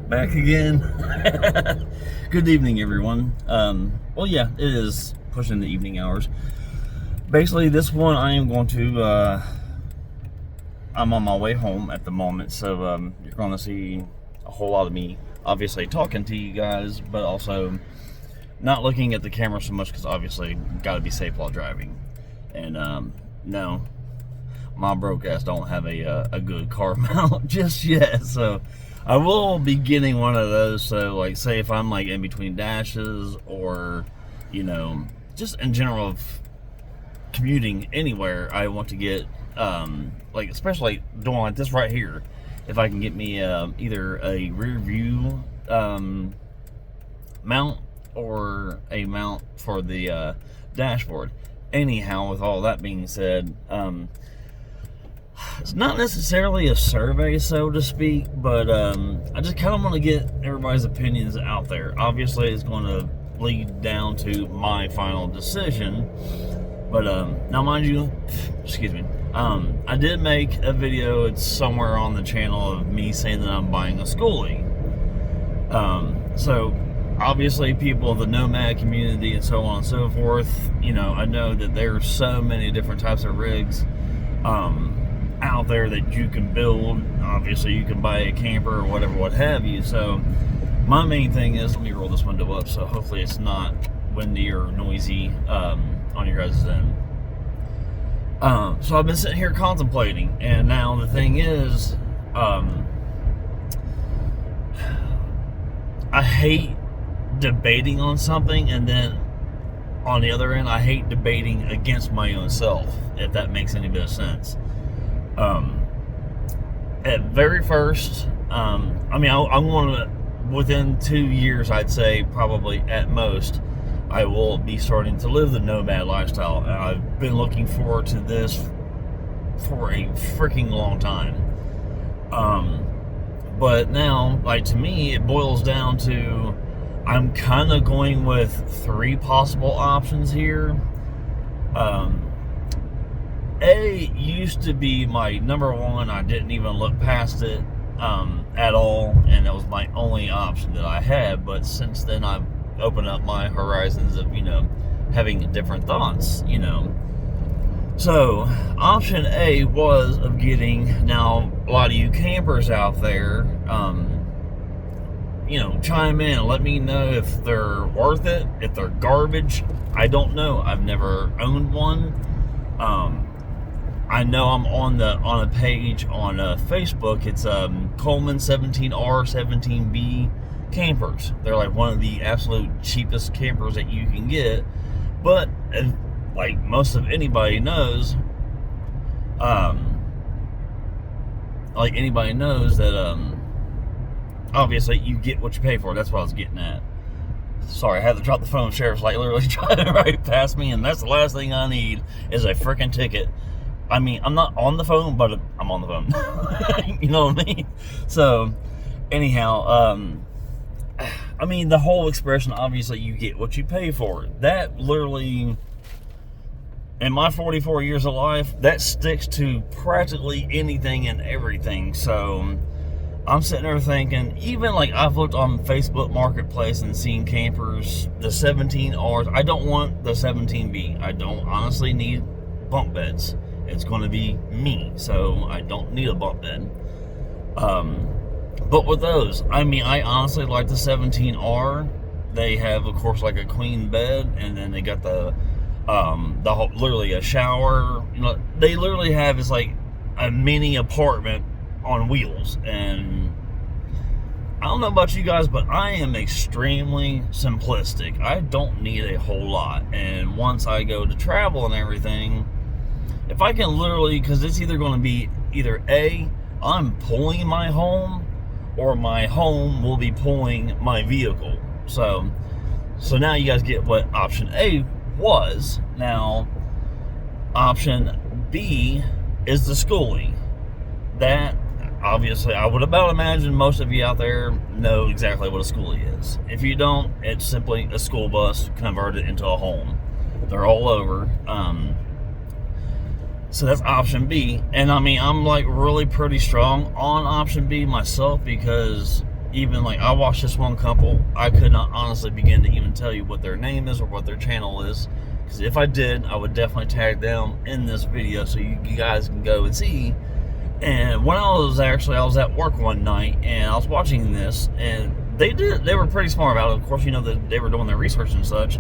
Back again. Good evening, everyone. Well, yeah, it is pushing the evening hours. Basically, this one I am going to, I'm on my way home at the moment, so you're going to see a whole lot of me, obviously, talking to you guys, but also not looking at the camera so much because, obviously, got to be safe while driving. And, no, my broke ass don't have a good car mount just yet, so I will be getting one of those. So, like, say if I'm like in between dashes, or just in general of commuting anywhere, I want to get like, especially doing like this right here, if I can get me either a rear view mount or a mount for the dashboard. Anyhow, with all that being said, it's not necessarily a survey, so to speak, but I just kind of want to get everybody's opinions out there. Obviously, it's going to lead down to my final decision, but now, mind you, excuse me, I did make a video, it's somewhere on the channel, of me saying that I'm buying a skoolie. So obviously, people of the nomad community and so on and so forth, I know that there's so many different types of rigs out there that you can build. Obviously, you can buy a camper or whatever, what have you. So my main thing is, let me roll this window up so hopefully it's not windy or noisy on your guys' end. So I've been sitting here contemplating, and now the thing is, I hate debating on something, and then on the other end, I hate debating against my own self, if that makes any bit of sense. At very first, I'm going to, within 2 years, I'd say, probably at most, I will be starting to live the nomad lifestyle. And I've been looking forward to this for a freaking long time. But now, like, to me, it boils down to, I'm kind of going with 3 possible options here. A used to be my number one. I didn't even look past it at all, and it was my only option that I had. But since then, I've opened up my horizons of, having different thoughts, So, option A was of getting, now, a lot of you campers out there, chime in and let me know if they're worth it, if they're garbage. I don't know. I've never owned one. I know I'm on a page on Facebook. It's Coleman 17R 17B campers. They're like one of the absolute cheapest campers that you can get. But like most of anybody knows, that obviously you get what you pay for. That's what I was getting at. Sorry, I had to drop the phone. Sheriff's like literally driving right past me, and that's the last thing I need is a freaking ticket. I mean, I'm not on the phone, but I'm on the phone. You know what I mean? So, anyhow, the whole expression, obviously, you get what you pay for. That literally, in my 44 years of life, that sticks to practically anything and everything. So, I'm sitting there thinking, even like I've looked on Facebook Marketplace and seen campers, the 17Rs. I don't want the 17B. I don't honestly need bunk beds. It's going to be me, so I don't need a bunk bed. But with those, I honestly like the 17R. They have, of course, like a queen bed, and then they got the whole, literally a shower. They literally have, it's like a mini apartment on wheels. And I don't know about you guys, but I am extremely simplistic. I don't need a whole lot. And once I go to travel and everything, if I can literally, because it's either going to be either A, I'm pulling my home, or my home will be pulling my vehicle. So now you guys get what option A was. Now, option B is the skoolie. That, obviously, I would about imagine most of you out there know exactly what a skoolie is. If you don't, it's simply a school bus converted into a home. They're all over. So that's option B. And I'm like really pretty strong on option B myself, because even like I watched this one couple, I could not honestly begin to even tell you what their name is or what their channel is, because if I did, I would definitely tag them in this video so you guys can go and see. And when I was at work one night and I was watching this, and they were pretty smart about it. Of course, you know that they were doing their research and such,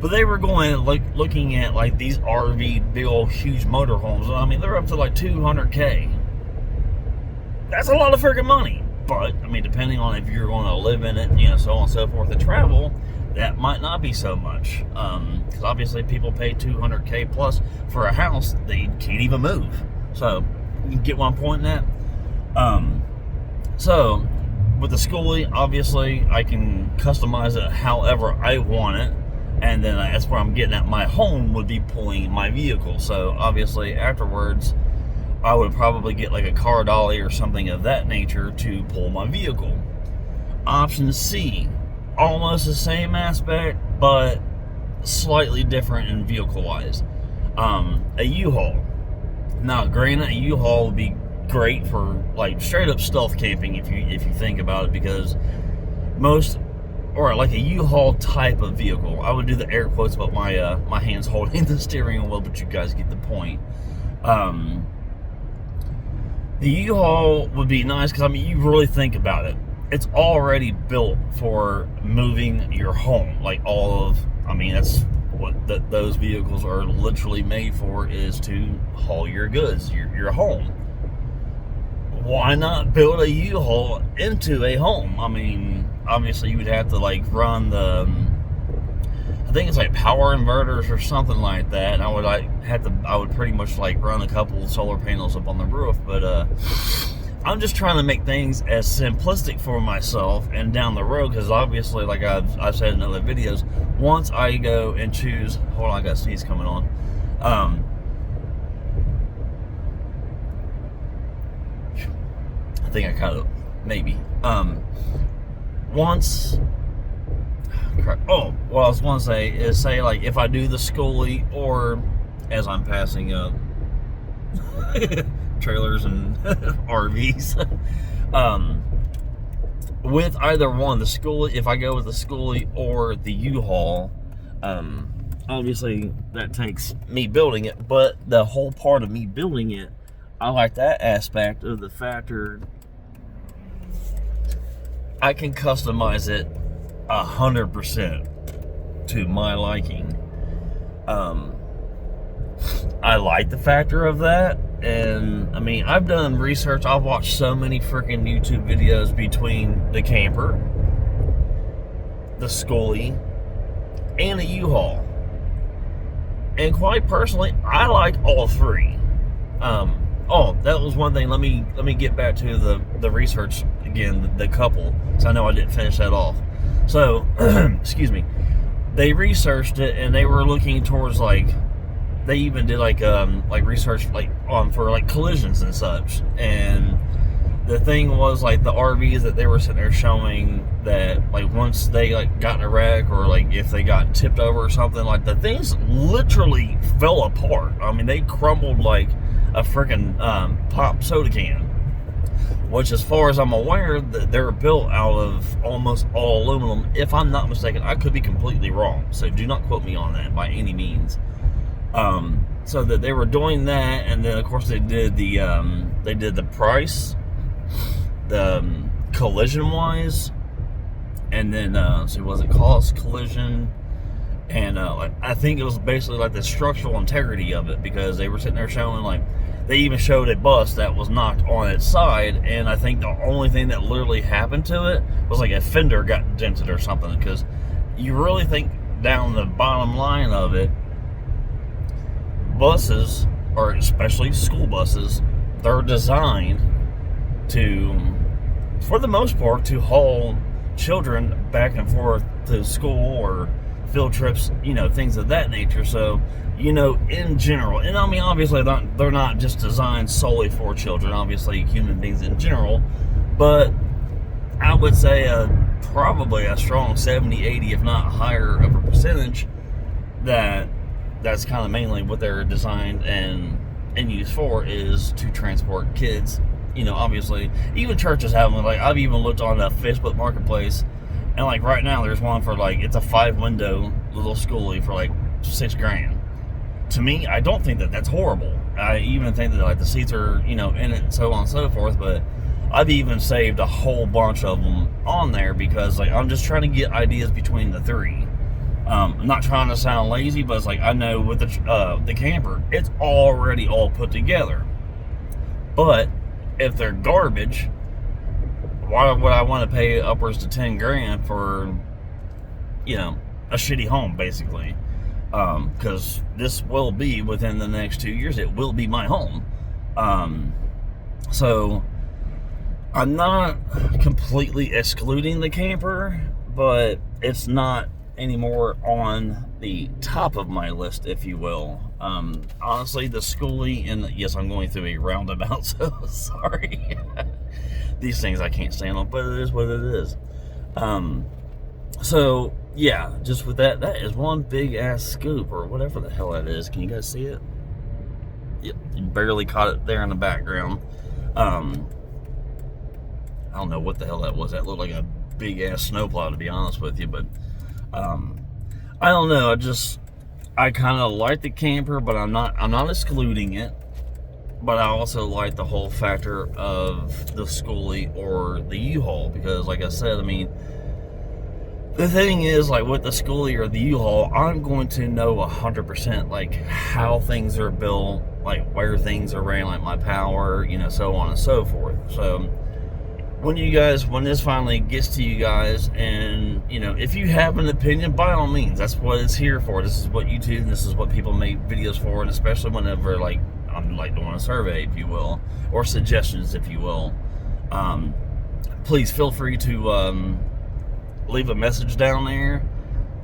but they were going like looking at like these RV big old huge motorhomes. I mean, they're up to like 200K. That's a lot of freaking money. But I mean, depending on if you're going to live in it, you know, so on and so forth, and travel, that might not be so much. Because obviously, people pay 200K plus for a house they can't even move. So you get what I'm pointing at. So with the skoolie, obviously, I can customize it however I want it, and then that's where I'm getting at. My home would be pulling my vehicle. So obviously, afterwards, I would probably get like a car dolly or something of that nature to pull my vehicle. Option C, almost the same aspect, but slightly different in vehicle-wise. A U-Haul. Now, granted, a U-Haul would be great for like straight up stealth camping if you think about it, because like a U-Haul type of vehicle. I would do the air quotes, but my hand's holding the steering wheel, but you guys get the point. The U-Haul would be nice because, I mean, you really think about it. It's already built for moving your home. Like that's what those vehicles are literally made for, is to haul your goods, your home. Why not build a U-Haul into a home? I mean, obviously you would have to like run the, I think it's like power inverters or something like that, and I would pretty much like run a couple of solar panels up on the roof. But I'm just trying to make things as simplistic for myself and down the road, because obviously, like I've said in other videos, once I go and choose, hold on, I got sneeze coming on. I think I kind of maybe once. Oh, what I was going to say is, say like if I do the skoolie, or as I'm passing up trailers and RVs, with either one, the skoolie, if I go with the skoolie or the U-Haul, obviously that takes me building it, but the whole part of me building it, I like that aspect of the factor I can customize it 100% to my liking. I like the factor of that, and I mean, I've done research. I've watched so many freaking YouTube videos between the camper, the skoolie, and the U-Haul, and quite personally, I like all three. Oh, that was one thing. Let me get back to the research again. The couple, so I know I didn't finish that off. So, excuse me. They researched it, and they were looking towards like, they even did like research like for like collisions and such. And the thing was, like, the RVs that they were sitting there showing, that like once they like got in a wreck, or like if they got tipped over or something, like the things literally fell apart. I mean, they crumbled like a freaking pop soda can. Which, as far as I'm aware, they're built out of almost all aluminum, if I'm not mistaken. I could be completely wrong, so do not quote me on that by any means. So that they were doing that, and then of course they did the price, the collision wise, and then so was it cost, collision, and I think it was basically like the structural integrity of it, because they were sitting there showing, like, they even showed a bus that was knocked on its side, and I think the only thing that literally happened to it was like a fender got dented or something. Because you really think down the bottom line of it, buses, or especially school buses, they're designed to, for the most part, to haul children back and forth to school or field trips, you know, things of that nature. So, you know, in general, and I mean, obviously they're not just designed solely for children, obviously human beings in general, but I would say probably a strong 70, 80, if not higher of a percentage, that's kind of mainly what they're designed and used for, is to transport kids you know, obviously, even churches have them. Like, I've even looked on the Facebook Marketplace, and like right now, there's one for like, it's a 5-window little skoolie for like $6,000. To me, I don't think that that's horrible. I even think that like the seats are, you know, in it and so on and so forth, but I've even saved a whole bunch of them on there because like I'm just trying to get ideas between the three. I'm not trying to sound lazy, but it's like I know with the camper, it's already all put together. But if they're garbage, why would I want to pay upwards to $10,000 for, you know, a shitty home, basically? Because this will be within the next 2 years, it will be my home. So I'm not completely excluding the camper, but it's not anymore on the top of my list, if you will. Honestly, the skoolie, and yes, I'm going through a roundabout, so sorry. These things I can't stand on, but it is what it is. So yeah, just with that is one big ass scoop, or whatever the hell that is. Can you guys see it? Yep, you barely caught it there in the background. I don't know what the hell that was. That looked like a big ass snowplow, to be honest with you, but I don't know. I kind of like the camper, but I'm not excluding it. But I also like the whole factor of the skoolie or the U-Haul, because like I said, I mean, the thing is, like with the skoolie or the U-Haul, I'm going to know 100% like how things are built, like where things are ran, like my power, you know, so on and so forth. So when this finally gets to you guys, and you know, if you have an opinion, by all means, that's what it's here for. This is what YouTube, this is what people make videos for, and especially whenever like I'm like doing a survey, if you will, or suggestions, if you will. Please feel free to leave a message down there.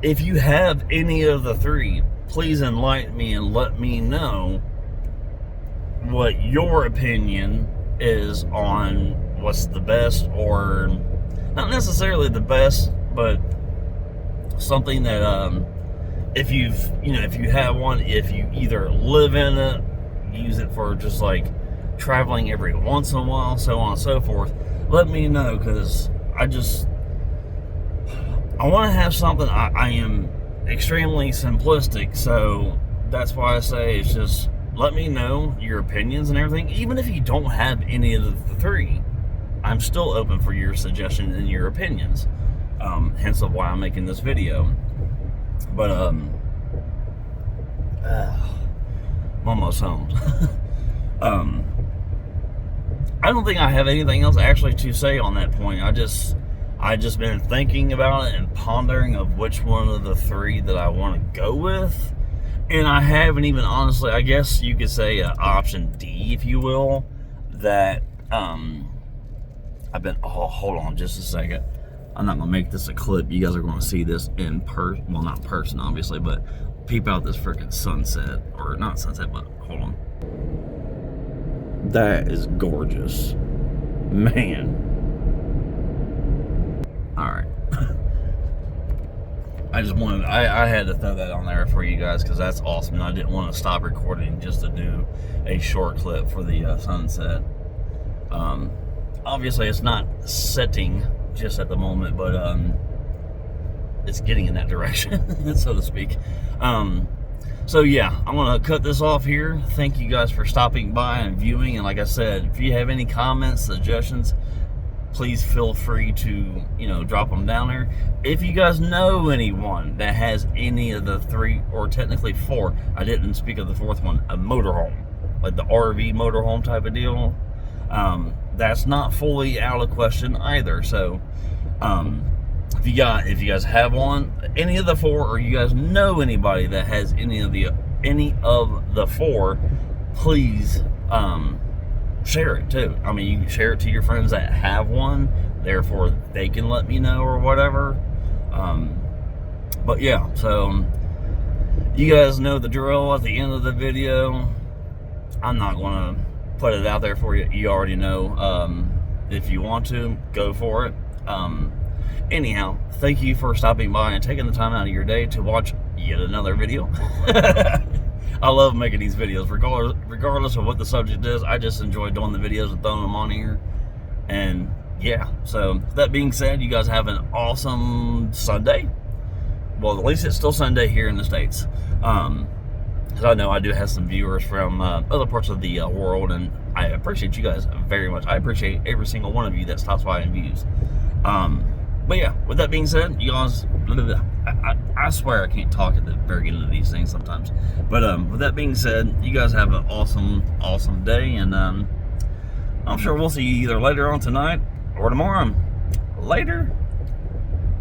If you have any of the three, please enlighten me and let me know what your opinion is on what's the best, or not necessarily the best, but something that if you have one, if you either live in it, use it for just like traveling every once in a while, so on and so forth, let me know, because I want to have something. I am extremely simplistic, so that's why I say it's just let me know your opinions and everything. Even if you don't have any of the three, I'm still open for your suggestions and your opinions. Hence of why I'm making this video. But I'm almost home. I don't think I have anything else actually to say on that point. I just been thinking about it and pondering of which one of the three that I want to go with. And I haven't even, honestly, I guess you could say option D, if you will, that I've been, hold on just a second. I'm not going to make this a clip. You guys are going to see this in person. Well, not in person, obviously, but peep out this freaking sunset. Or not sunset, but hold on. That is gorgeous. Man. Alright. I had to throw that on there for you guys because that's awesome. And I didn't want to stop recording just to do a short clip for the sunset. Obviously, it's not setting just at the moment, but it's getting in that direction, so to speak. So yeah, I'm gonna cut this off here. Thank you guys for stopping by and viewing. And like I said, if you have any comments, suggestions, please feel free to, drop them down there. If you guys know anyone that has any of the three, or technically four, I didn't speak of the fourth one, a motorhome, like the RV motorhome type of deal, that's not fully out of question either. So if you guys have one, any of the four, or you guys know anybody that has any of the four, please share it too. I mean, you can share it to your friends that have one, therefore they can let me know or whatever. But yeah, so you guys know the drill. At the end of the video, I'm not gonna put it out there for you. You already know. If you want to, go for it. Anyhow, thank you for stopping by and taking the time out of your day to watch yet another video. I love making these videos, regardless of what the subject is. I just enjoy doing the videos and throwing them on here. And yeah, so that being said, you guys have an awesome Sunday. Well, at least it's still Sunday here in the States. Because I know I do have some viewers from other parts of the world, and I appreciate you guys very much. I appreciate every single one of you that stops by and views. But yeah, with that being said, you guys, I swear I can't talk at the very end of these things sometimes. But with that being said, you guys have an awesome day, and I'm sure we'll see you either later on tonight or tomorrow. Later.